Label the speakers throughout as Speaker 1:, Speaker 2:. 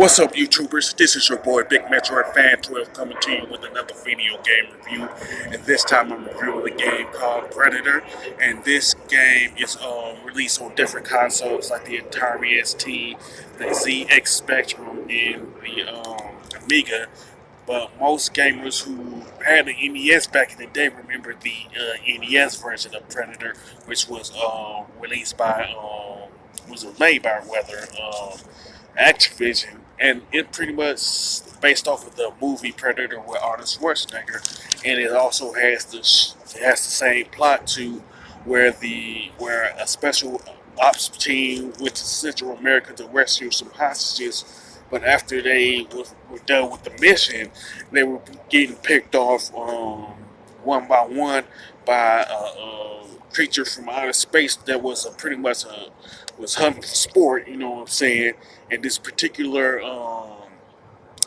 Speaker 1: What's up, YouTubers? This is your boy Big Metroid Fan 12 coming to you with another video game review. And this time I'm reviewing a game called Predator. And this game is released on different consoles like the Atari ST, the ZX Spectrum, and the Amiga. But most gamers who had the NES back in the day remember the NES version of Predator, which was released by, was made by rather. Activision, and it pretty much based off of the movie Predator with Arnold Schwarzenegger, and it also has the same plot to where a special ops team went to Central America to rescue some hostages, but after they were done with the mission, they were getting picked off one by one by a creature from outer space that was pretty much was hunting for sport. You know what I'm saying? And this particular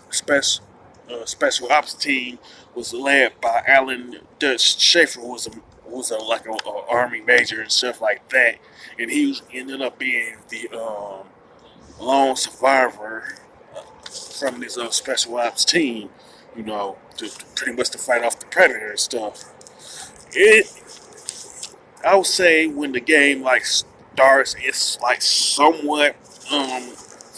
Speaker 1: special special ops team was led by Alan Dutch Schaefer, who was a like a army major and stuff like that, and ended up being the lone survivor from this special ops team. You know, to pretty much to fight off the predator and stuff. It, I would say, when the game like starts, it's like somewhat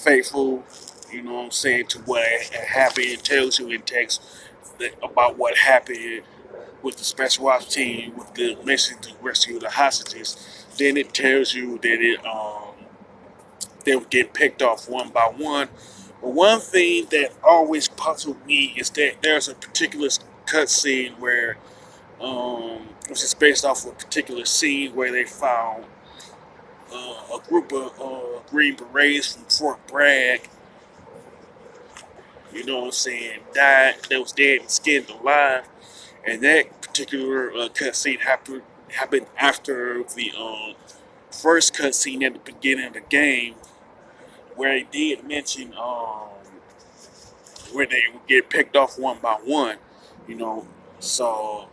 Speaker 1: faithful, you know what I'm saying, to what happened. It tells you in text about what happened with the special ops team with the mission to rescue the hostages. Then it tells you that they would get picked off one by one. But one thing that always puzzled me is that there's a particular cutscene where, which is based off of a particular scene where they found a group of Green Berets from Fort Bragg, you know what I'm saying, died, that was dead and skinned alive. And that particular cutscene happened after the first cutscene at the beginning of the game, where it did mention where they would get picked off one by one, you know. So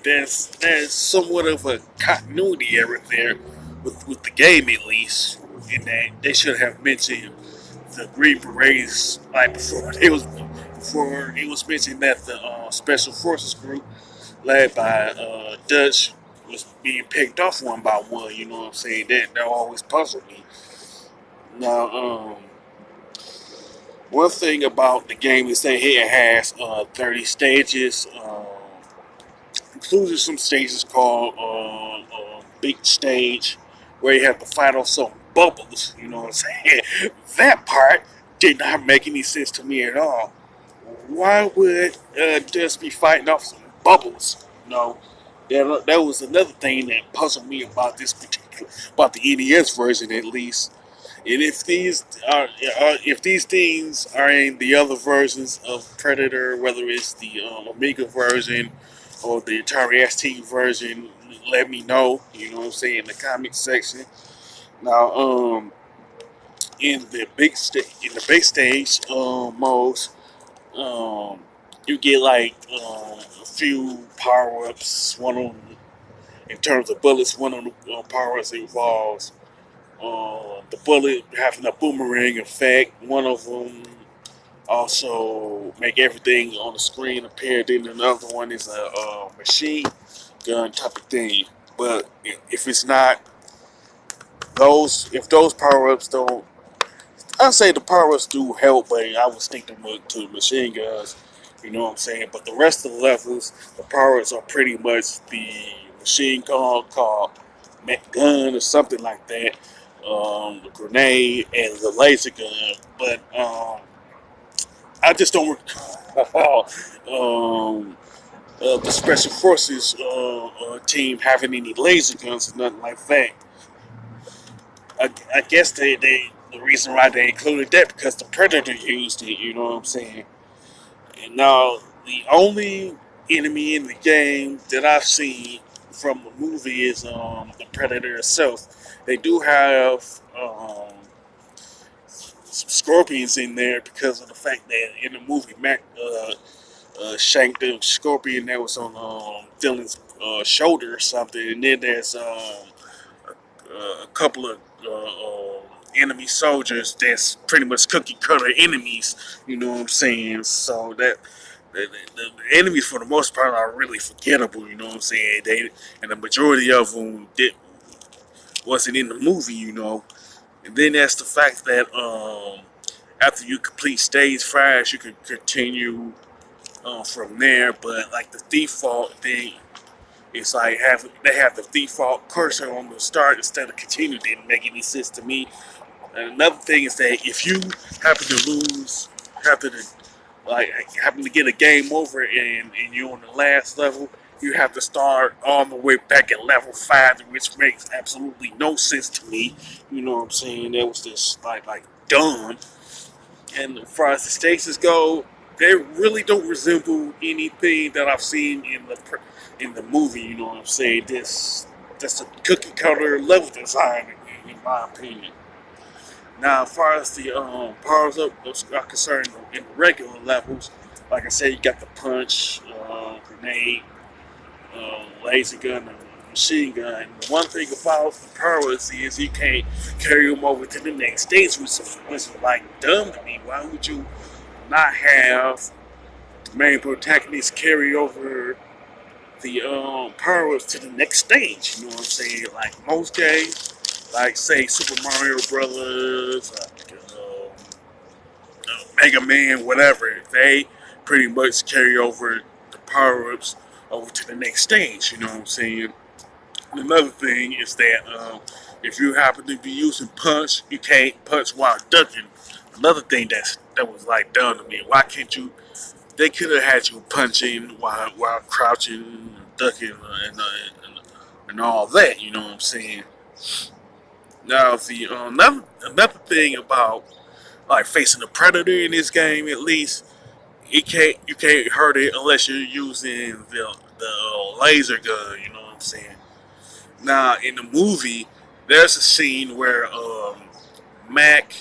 Speaker 1: there's somewhat of a continuity error there with the game, at least, in that they should have mentioned the Green Berets like before it was mentioned that the Special Forces group led by Dutch was being picked off one by one. You know what I'm saying? That always puzzled me. Now, one thing about the game is that it has 30 stages, including some stages called Big Stage, where you have to fight off some bubbles. You know what I'm saying? That part did not make any sense to me at all. Why would just be fighting off some bubbles? You know, that was another thing that puzzled me about about the NES version, at least. And if these things are in the other versions of Predator, whether it's the Amiga version or the Atari ST version, let me know. You know what I'm saying, in the comment section. Now, in the big stage modes, um, you get like a few power ups. One of them, in terms of bullets, one of the power ups involves the bullet having a boomerang effect. One of them also make everything on the screen appear. Then another one is a machine gun type of thing. But if it's not if those power ups don't, I'd say the power ups do help, but I would stick them to machine guns. You know what I'm saying? But the rest of the levels, the power ups are pretty much the machine gun called gun or something like that, the grenade, and the laser gun. But I just don't recall the special forces team having any laser guns or nothing like that. I guess the reason why they included that because the Predator used it. You know what I'm saying? And now the only enemy in the game that I've seen from the movie is the Predator itself. They do have some scorpions in there because of the fact that in the movie Mac shanked the scorpion that was on Dylan's shoulder or something, and then there's a couple of enemy soldiers that's pretty much cookie cutter enemies. You know what I'm saying? So that the enemies for the most part are really forgettable. You know what I'm saying? They and the majority of them wasn't in the movie. You know, and then that's the fact that after you complete stage 5, you can continue from there. But like the default thing, it's like they have the default cursor on the start instead of continue. Didn't make any sense to me. And another thing is that if you happen to lose, happen to happen to get a game over and you're on the last level, you have to start all the way back at level 5, which makes absolutely no sense to me. You know what I'm saying? That was just like dumb. And as far as the stages go, they really don't resemble anything that I've seen in the movie. You know what I'm saying? That's a cookie cutter level design, in my opinion. Now, as far as the powers up are concerned in regular levels, like I said, you got the punch, grenade, laser gun, and machine gun. One thing about the powers is you can't carry them over to the next stage, which is like dumb to me. Why would you not have the main protagonist carry over the powers to the next stage? You know what I'm saying? Like most games, like say Super Mario Brothers, Mega Man, whatever, they pretty much carry over the power ups over to the next stage. You know what I'm saying? Another thing is that if you happen to be using punch, you can't punch while ducking. Another thing that was like dumb to me. Why can't you? They could have had you punching while crouching, ducking, and all that. You know what I'm saying? Now, the another thing about like facing a predator in this game, at least you can't hurt it unless you're using the laser gun. You know what I'm saying? Now, in the movie, there's a scene where Mac,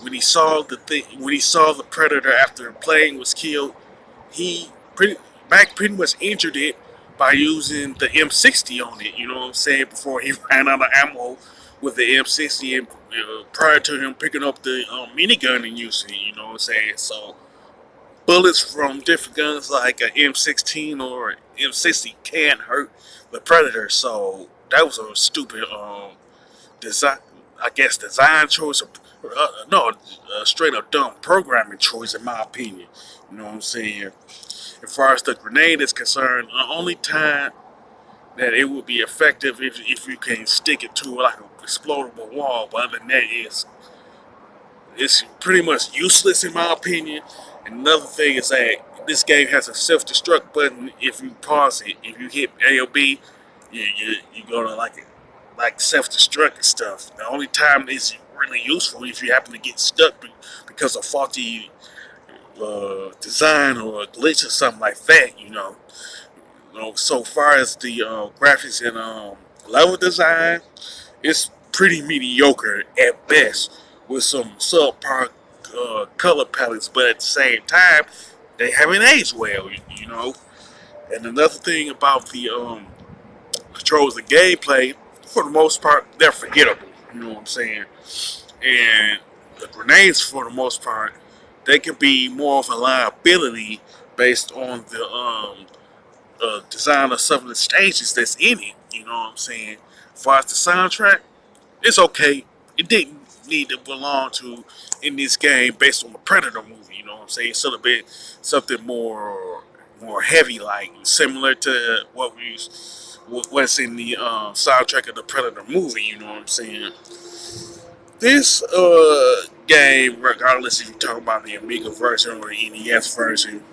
Speaker 1: when he saw the predator after the plane was killed, he pretty Mac pretty much injured it by using the M60 on it. You know what I'm saying? Before he ran out of ammo with the M60, and prior to him picking up the minigun and using it. You know what I'm saying? So bullets from different guns like an M16 or M60 can hurt the predator. So that was a stupid design, I guess, design choice, or no, straight up dumb programming choice, in my opinion. You know what I'm saying? As far as the grenade is concerned, the only time that it would be effective if you can stick it to like an explodable wall, but other than that, it's pretty much useless in my opinion. And another thing is that this game has a self-destruct button. If you pause it, if you hit A or B, you go to like self-destruct and stuff. The only time it's really useful if you happen to get stuck because of faulty design or a glitch or something like that. So far as the graphics and level design, it's pretty mediocre at best with some subpar color palettes, but at the same time, they haven't aged well. You know. And another thing about the controls and gameplay, for the most part, they're forgettable. You know what I'm saying? And the grenades, for the most part, they can be more of a liability based on the design of some of the stages that's in it. You know what I'm saying? As far as the soundtrack, it's okay. It didn't need to belong to in this game based on the Predator movie. You know what I'm saying? It should have been something more heavy, like similar to what's in the soundtrack of the Predator movie. You know what I'm saying? This game, regardless if you talk about the Amiga version or the NES version,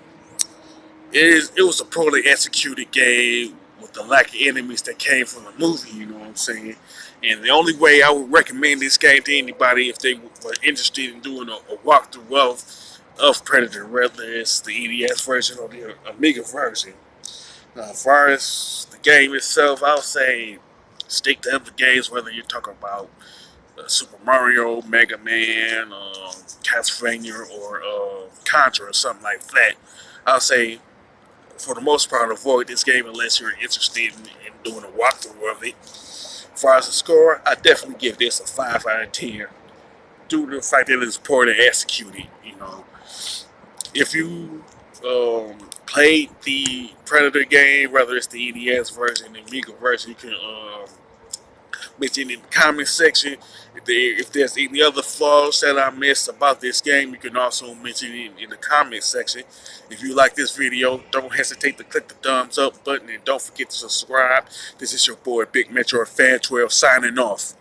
Speaker 1: it was a poorly executed game with the lack of enemies that came from the movie. You know what I'm saying? And the only way I would recommend this game to anybody if they were interested in doing a walkthrough of Predator, whether it's the NES version or the Amiga version. Now, as far as the game itself, I'll say stick to other games, whether you're talking about Super Mario, Mega Man, Castlevania, or Contra, or something like that. I'll say, for the most part, avoid this game unless you're interested in doing a walkthrough of it. As far as the score, I definitely give this a 5 out of 10. due to the fact that it's poorly executed. You know, if you played the Predator game, whether it's the NES version, the Amiga version, you can mention in the comment section. If there's any other flaws that I missed about this game, you can also mention it in the comment section. If you like this video, don't hesitate to click the thumbs up button and don't forget to subscribe. This is your boy Big Metroid Fan 12 signing off.